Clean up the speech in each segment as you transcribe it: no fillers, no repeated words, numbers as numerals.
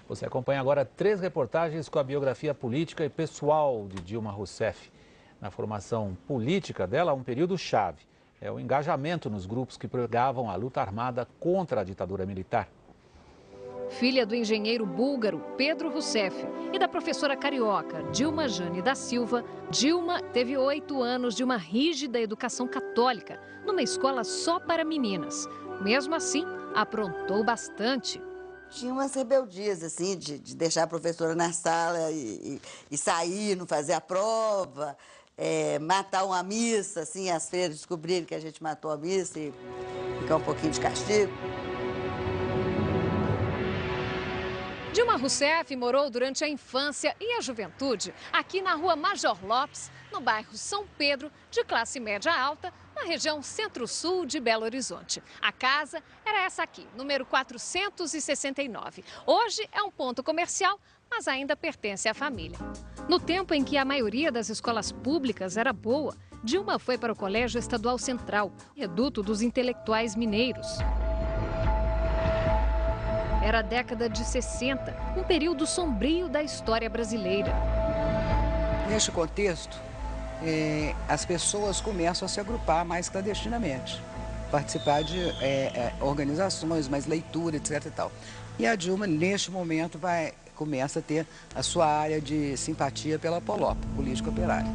Você acompanha agora 3 reportagens com a biografia política e pessoal de Dilma Rousseff. Na formação política dela, um período chave é o engajamento nos grupos que pregavam a luta armada contra a ditadura militar. Filha do engenheiro búlgaro Pedro Rousseff e da professora carioca Dilma Jane da Silva, Dilma teve 8 anos de uma rígida educação católica, numa escola só para meninas. Mesmo assim, aprontou bastante. Tinha umas rebeldias, assim, de deixar a professora na sala e sair, não fazer a prova, matar uma missa, assim, as freiras descobrirem que a gente matou a missa e ficar um pouquinho de castigo. Dilma Rousseff morou durante a infância e a juventude aqui na rua Major Lopes, no bairro São Pedro, de classe média alta, na região centro-sul de Belo Horizonte. A casa era essa aqui, número 469. Hoje é um ponto comercial, mas ainda pertence à família. No tempo em que a maioria das escolas públicas era boa, Dilma foi para o Colégio Estadual Central, reduto dos intelectuais mineiros. Era a década de 60, um período sombrio da história brasileira. Neste contexto, as pessoas começam a se agrupar mais clandestinamente, participar de organizações, mais leitura, etc. e tal. E a Dilma, neste momento, começa a ter a sua área de simpatia pela POLOP, Política Operária.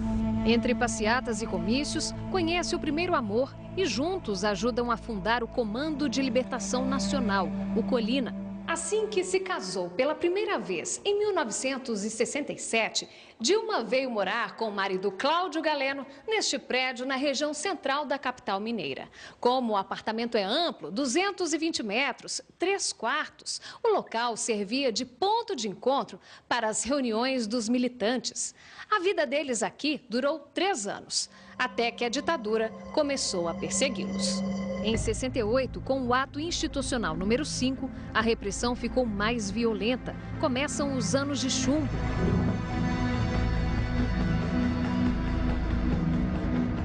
Entre passeatas e comícios, conhece o primeiro amor e juntos ajudam a fundar o Comando de Libertação Nacional, o Colina. Assim que se casou pela primeira vez, em 1967, Dilma veio morar com o marido Cláudio Galeno neste prédio na região central da capital mineira. Como o apartamento é amplo, 220 metros, 3 quartos, o local servia de ponto de encontro para as reuniões dos militantes. A vida deles aqui durou 3 anos, até que a ditadura começou a persegui-los. Em 68, com o ato institucional número 5, a repressão ficou mais violenta. Começam os anos de chumbo.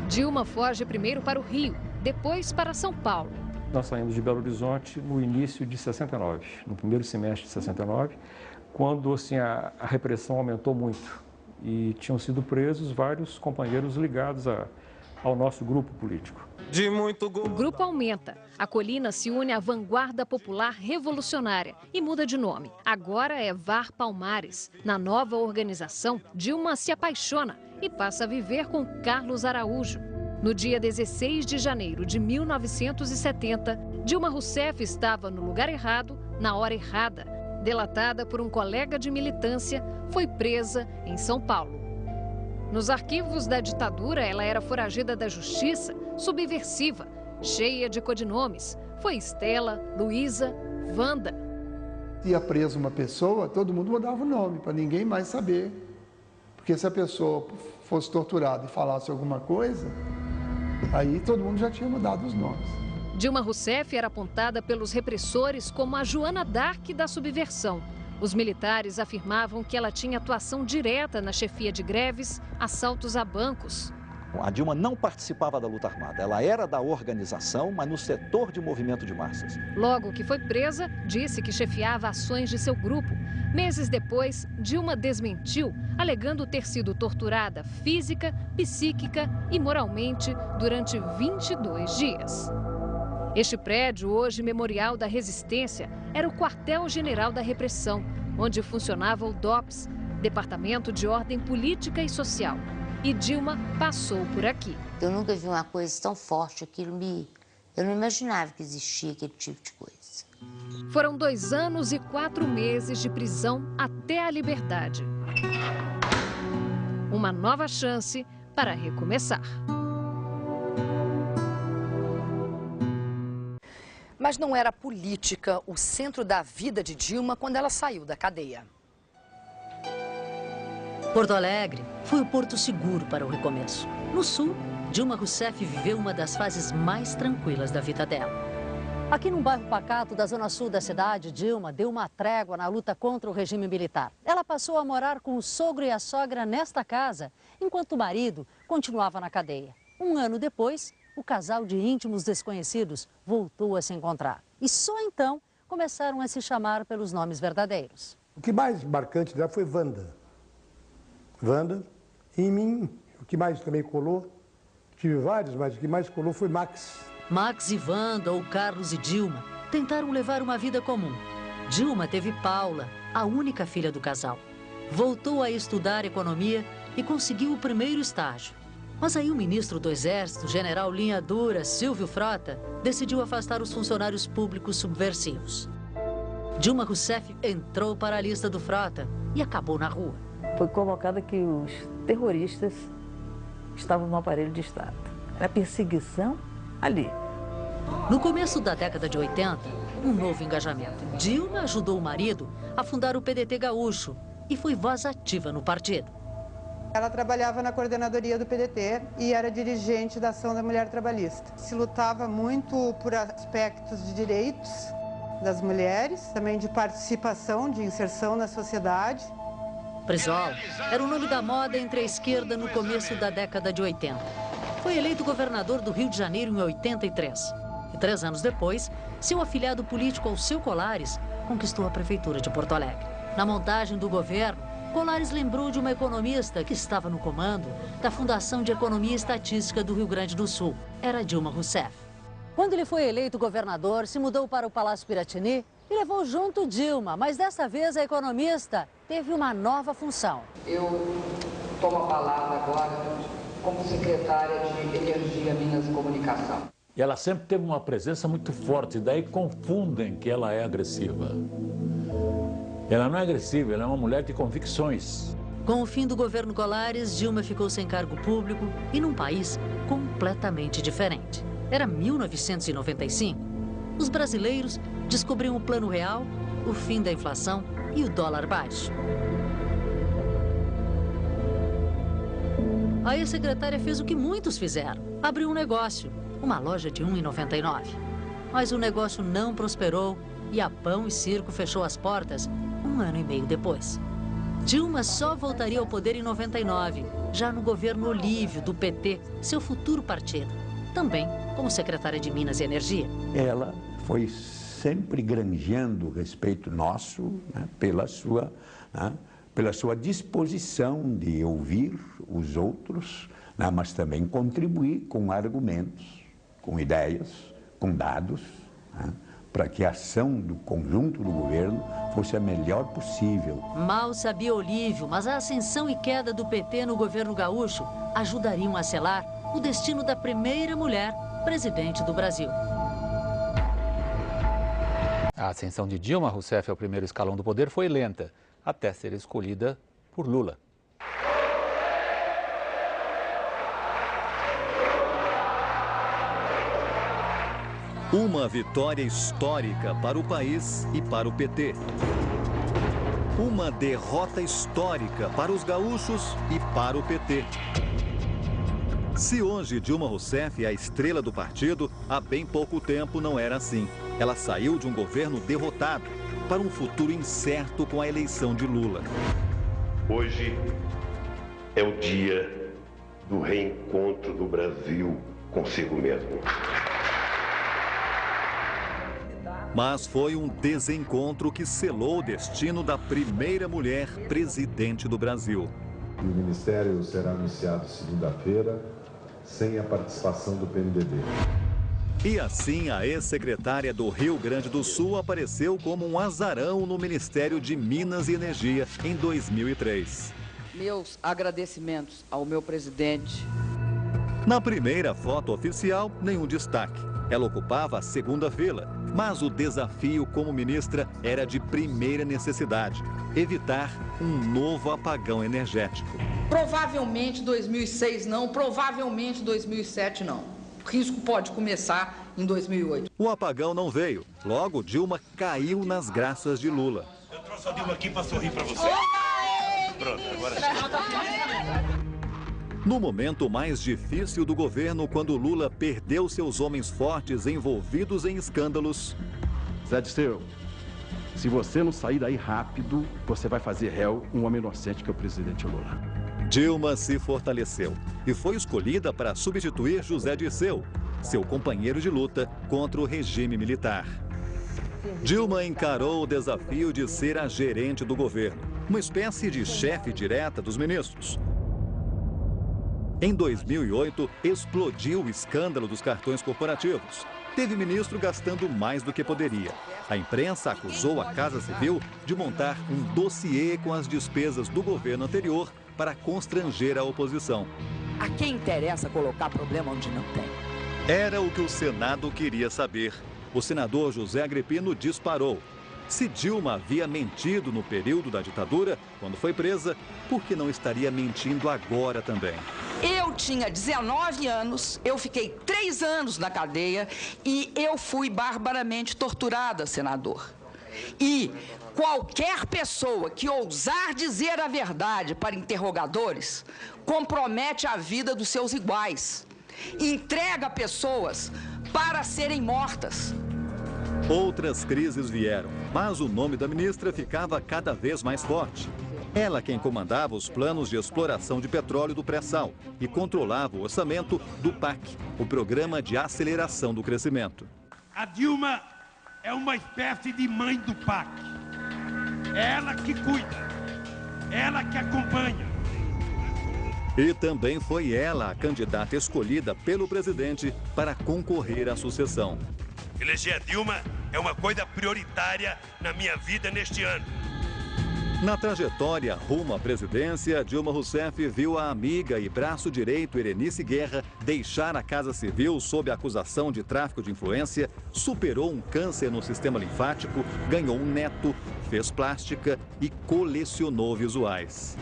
Dilma foge primeiro para o Rio, depois para São Paulo. Nós saímos de Belo Horizonte no início de 69, no primeiro semestre de 69, quando assim, a repressão aumentou muito e tinham sido presos vários companheiros ligados ao nosso grupo político. O grupo aumenta. A Colina se une à Vanguarda Popular Revolucionária e muda de nome. Agora é VAR Palmares. Na nova organização, Dilma se apaixona e passa a viver com Carlos Araújo. No dia 16 de janeiro de 1970, Dilma Rousseff estava no lugar errado, na hora errada. Delatada por um colega de militância, foi presa em São Paulo. Nos arquivos da ditadura, ela era foragida da justiça, subversiva, cheia de codinomes. Foi Estela, Luísa, Wanda. Ia preso uma pessoa, todo mundo mudava o nome, para ninguém mais saber. Porque se a pessoa fosse torturada e falasse alguma coisa, aí todo mundo já tinha mudado os nomes. Dilma Rousseff era apontada pelos repressores como a Joana d'Arc da subversão. Os militares afirmavam que ela tinha atuação direta na chefia de greves, assaltos a bancos. A Dilma não participava da luta armada, ela era da organização, mas no setor de movimento de massas. Logo que foi presa, disse que chefiava ações de seu grupo. Meses depois, Dilma desmentiu, alegando ter sido torturada física, psíquica e moralmente durante 22 dias. Este prédio, hoje Memorial da Resistência, era o quartel-general da repressão, onde funcionava o DOPS, Departamento de Ordem Política e Social. E Dilma passou por aqui. Eu nunca vi uma coisa tão forte, eu não imaginava que existia aquele tipo de coisa. Foram 2 anos e 4 meses de prisão até a liberdade. Uma nova chance para recomeçar. Mas não era política o centro da vida de Dilma quando ela saiu da cadeia. Porto Alegre foi o porto seguro para o recomeço. No sul, Dilma Rousseff viveu uma das fases mais tranquilas da vida dela. Aqui num bairro pacato da zona sul da cidade, Dilma deu uma trégua na luta contra o regime militar. Ela passou a morar com o sogro e a sogra nesta casa, enquanto o marido continuava na cadeia. 1 ano depois, o casal de íntimos desconhecidos voltou a se encontrar. E só então começaram a se chamar pelos nomes verdadeiros. O que mais marcante dela foi Wanda. Wanda, e em mim, o que mais também colou, tive vários, mas o que mais colou foi Max. Max e Wanda, ou Carlos e Dilma, tentaram levar uma vida comum. Dilma teve Paula, a única filha do casal. Voltou a estudar economia e conseguiu o primeiro estágio. Mas aí o ministro do Exército, general Linha Dura, Silvio Frota, decidiu afastar os funcionários públicos subversivos. Dilma Rousseff entrou para a lista do Frota e acabou na rua. Foi colocado que os terroristas estavam no aparelho de Estado. Era perseguição ali. No começo da década de 80, um novo engajamento. Dilma ajudou o marido a fundar o PDT gaúcho e foi voz ativa no partido. Ela trabalhava na coordenadoria do PDT e era dirigente da Ação da Mulher Trabalhista. Se lutava muito por aspectos de direitos das mulheres, também de participação, de inserção na sociedade. Brizola era o nome da moda entre a esquerda no começo da década de 80. Foi eleito governador do Rio de Janeiro em 83. E 3 anos depois, seu afiliado político Alceu Colares conquistou a prefeitura de Porto Alegre. Na montagem do governo, Colares lembrou de uma economista que estava no comando da Fundação de Economia e Estatística do Rio Grande do Sul. Era Dilma Rousseff. Quando ele foi eleito governador, se mudou para o Palácio Piratini e levou junto Dilma. Mas dessa vez a economista teve uma nova função. Eu tomo a palavra agora como secretária de Energia, Minas e Comunicação. E ela sempre teve uma presença muito forte, daí confundem que ela é agressiva. Ela não é agressiva, ela é uma mulher de convicções. Com o fim do governo Colares, Dilma ficou sem cargo público e num país completamente diferente. Era 1995. Os brasileiros descobriam o Plano Real, o fim da inflação e o dólar baixo. A ex-secretária fez o que muitos fizeram. Abriu um negócio, uma loja de R$ 1,99. Mas o negócio não prosperou e a Pão e Circo fechou as portas 1 ano e meio depois. Dilma só voltaria ao poder em 99, já no governo Olívio, do PT, seu futuro partido. Também como secretária de Minas e Energia. Ela foi sempre granjeando o respeito nosso, né, pela sua disposição de ouvir os outros, né, mas também contribuir com argumentos, com ideias, com dados, né, para que a ação do conjunto do governo fosse a melhor possível. Mal sabia Olívio, mas a ascensão e queda do PT no governo gaúcho ajudariam a selar o destino da primeira mulher presidente do Brasil. A ascensão de Dilma Rousseff ao primeiro escalão do poder foi lenta, até ser escolhida por Lula. Uma vitória histórica para o país e para o PT. Uma derrota histórica para os gaúchos e para o PT. Se hoje Dilma Rousseff é a estrela do partido, há bem pouco tempo não era assim. Ela saiu de um governo derrotado para um futuro incerto com a eleição de Lula. Hoje é o dia do reencontro do Brasil consigo mesmo. Mas foi um desencontro que selou o destino da primeira mulher presidente do Brasil. O ministério será anunciado segunda-feira, sem a participação do PMDB. E assim, a ex-secretária do Rio Grande do Sul apareceu como um azarão no Ministério de Minas e Energia em 2003. Meus agradecimentos ao meu presidente. Na primeira foto oficial, nenhum destaque. Ela ocupava a segunda fila, mas o desafio como ministra era de primeira necessidade: evitar um novo apagão energético. Provavelmente 2006 não, provavelmente 2007 não. O risco pode começar em 2008. O apagão não veio. Logo, Dilma caiu nas graças de Lula. Eu trouxe a Dilma aqui para sorrir para você. Pronto, agora sim. No momento mais difícil do governo, quando Lula perdeu seus homens fortes envolvidos em escândalos. Zé Dirceu, se você não sair daí rápido, você vai fazer réu um homem inocente que é o presidente Lula. Dilma se fortaleceu e foi escolhida para substituir José Dirceu, seu companheiro de luta contra o regime militar. Dilma encarou o desafio de ser a gerente do governo, uma espécie de chefe direta dos ministros. Em 2008, explodiu o escândalo dos cartões corporativos. Teve ministro gastando mais do que poderia. A imprensa acusou a Casa Civil de montar um dossiê com as despesas do governo anterior para constranger a oposição. A quem interessa colocar problema onde não tem? Era o que o Senado queria saber. O senador José Agripino disparou. Se Dilma havia mentido no período da ditadura, quando foi presa, por que não estaria mentindo agora também? Eu tinha 19 anos, eu fiquei 3 anos na cadeia e eu fui barbaramente torturada, senador. E qualquer pessoa que ousar dizer a verdade para interrogadores compromete a vida dos seus iguais. Entrega pessoas para serem mortas. Outras crises vieram, mas o nome da ministra ficava cada vez mais forte. Ela quem comandava os planos de exploração de petróleo do pré-sal e controlava o orçamento do PAC, o Programa de Aceleração do Crescimento. A Dilma é uma espécie de mãe do PAC. É ela que cuida, ela que acompanha. E também foi ela a candidata escolhida pelo presidente para concorrer à sucessão. Eleger a Dilma é uma coisa prioritária na minha vida neste ano. Na trajetória rumo à presidência, Dilma Rousseff viu a amiga e braço direito Erenice Guerra deixar a Casa Civil sob acusação de tráfico de influência, superou um câncer no sistema linfático, ganhou um neto, fez plástica e colecionou visuais.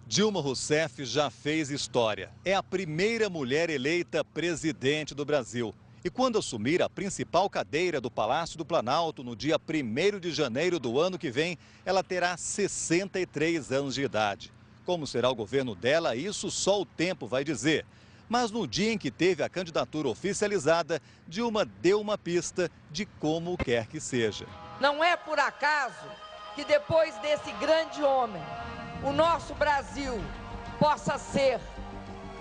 Dilma Rousseff já fez história. É a primeira mulher eleita presidente do Brasil. E quando assumir a principal cadeira do Palácio do Planalto no dia 1º de janeiro do ano que vem, ela terá 63 anos de idade. Como será o governo dela, isso só o tempo vai dizer. Mas no dia em que teve a candidatura oficializada, Dilma deu uma pista de como quer que seja. Não é por acaso que depois desse grande homem, o nosso Brasil possa ser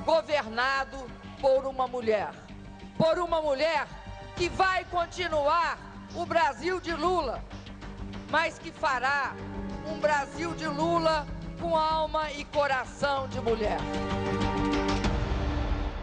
governado por uma mulher. Por uma mulher que vai continuar o Brasil de Lula, mas que fará um Brasil de Lula com alma e coração de mulher.